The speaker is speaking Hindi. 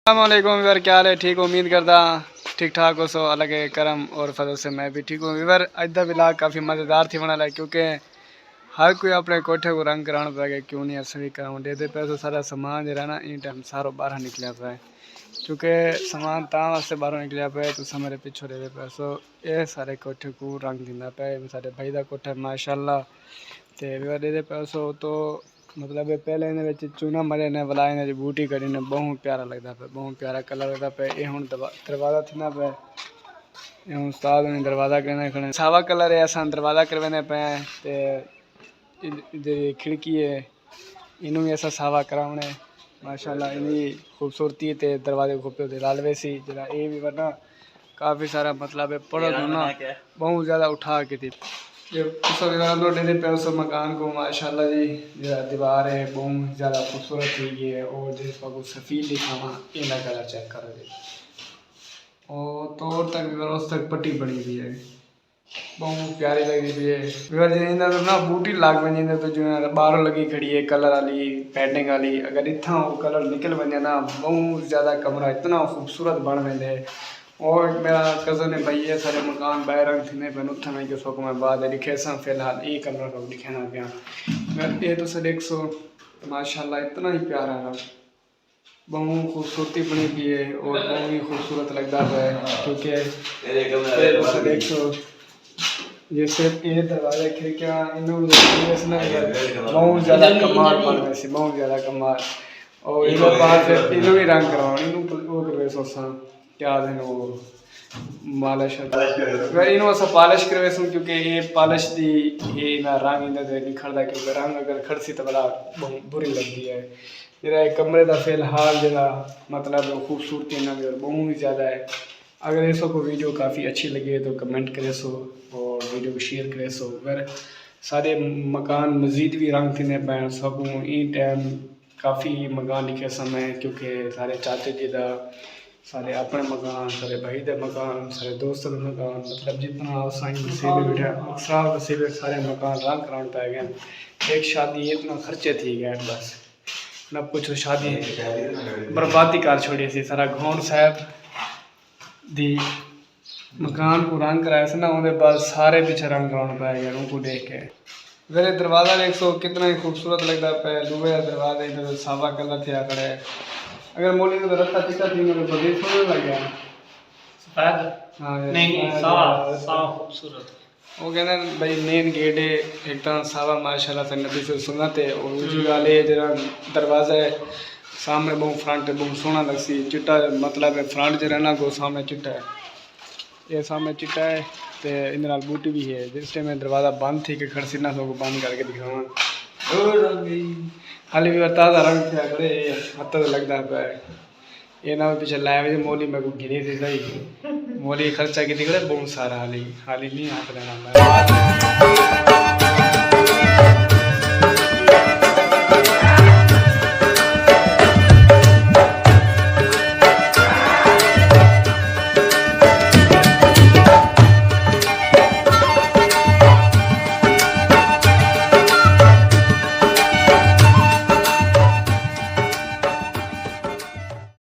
अस्सलामुअलैकुम वीवर, क्या हाल है? ठीक उम्मीद करदा ठीक ठाक हो। सो अलग करम और फजल से मैं भी ठीक हूँ वीवर। अज का व्लॉग काफ़ी मज़ेदार थी बना है क्योंकि हर कोई अपने कोठे को रंग कराना पै गया। क्यों नहीं अस भी कराऊँ दे पे तो सारा सामान जो ना इन टाइम सारो बाहर निकलिया पे क्योंकि सामान ता वास्ते बाहरों निकलिया पे तो मेरे पिछो दे पे। सो ये सारे कोठे को रंग दिंदा पे। सारे भाई का कोठा माशाल्लाह तो वीवर दे पे। सो तो मतलब पहले इन चूना मरे ने वाला इन बूटी करी ने बहुत प्यारा लगता पे, बहुत प्यारा कलर लगता पे। ये हूँ दरवाजा थी पे हूँ उस्ताद ने दरवाजा करने खड़े सावा कलर है असा दरवाजा करवाने पे इधर खिड़की है इनू भी ऐसा सावा कराने माशाल्लाह। इनकी खूबसूरती ते दरवाजे खूबसूरती लालवे सी जरा ये भी वरना काफ़ी सारा मतलब पढ़ो ना बहुत ज़्यादा उठा के थी ये डेरे पे उस मकान को माशाल्लाह जी जरा दीवार है बहुत ज़्यादा खूबसूरत हुई है। और जिसको सफ़ीद दिखावा इना कलर चेक करो जी और तौर तक उस तक पट्टी बनी हुई है बहुत प्यारी लगी हुई है वीवर। तो ना बूटी लाग बनी तो जो बाहरों लगी खड़ी है कलर वाली पेंटिंग वाली। अगर इतना वो कलर निकल बने ना बहुत ज़्यादा कमरा इतना खूबसूरत बन वेंदे। और मेरा कज़न है भाई ये सारे मकान बाहर रंग थे पे उठा में कि सो मैं बाद दिखे सा फिलहाल ये कलर को दिखाना पिया ये तो सर 100 माशाल्लाह इतना ही प्यारा है बहुत खूबसूरती बनी हुई है और बहुत ही खूबसूरत लगता है क्योंकि जैसे ये दरवाजे खिड़कियाँ बहुत ज़्यादा कमाल बन वैसे बहुत ज़्यादा कमाल। और इधर बाहर से इन्हों भी रंग करवाओ इन्हों वो करवे सोसा क्या दिन वो मालिश इन्हों असा पॉलिश करवे सो क्योंकि ये पॉलिश दी ये ना रंग इन्हें दे निखरदा क्योंकि रंग अगर खड़सी तो बड़ा बुरी लगती है। जरा कमरे का फिलहाल जरा मतलब खूबसूरती ना बहुत ही ज़्यादा है। अगर ये सबको वीडियो काफ़ी अच्छी लगी है तो कमेंट करे सो और वीडियो को शेयर करे सो। अगर सारे मकान मजीद भी रंग थी पैन सब ई टाइम काफ़ी मकान लिखे समय क्योंकि सारे चाचे जी का सारे अपने मकान सारे भाई के मकान सारे दोस्तों के मकान मतलब जितना साई नसीबे बैठा सब नसीबे सारे मकान रंग कराने पै गए। एक शादी इतना खर्चे थी गए बस न पूछो शादी बर्बादी कर छोड़ी सी सारा घोंड साहब दी मकान को रंग कराया से ना उनके बाद सारे पीछे रंग कराने पै गया उनको देख के। मेरे दरवाज़ा देख सो कितना ही खूबसूरत लगता पे लुहे दरवाजे इधर सावा कलर थे खड़े। अगर मोली को रखा चिका थी मेरे बड़ी सोने लग गया सफेद हाँ नहीं सावा सावा खूबसूरत वो कहना भाई मेन गेट है एकदम सावा माशाल्लाह से नबी से सुन्नत है। और दूसरी गल है जरा दरवाज़ा है सामने बहुत फ्रंट बहुत सोहना लगसी चिट्टा मतलब है फ्रंट जो रहना को सामने चिट्टा है ये सामने चिट्टा है तो इन बूटी भी है जिस टाइम दरवाज़ा बंद थी कि खड़सी ना सबको बंद करके दिखावा हाली भी ताज़ा रंग थे खड़े हद तो लगता पे ये ना पीछे लाया वजह मोली मैं को गिनी थी सही मोली खर्चा की दिख रहा बहुत सारा हाली हाली नहीं हाथ लेना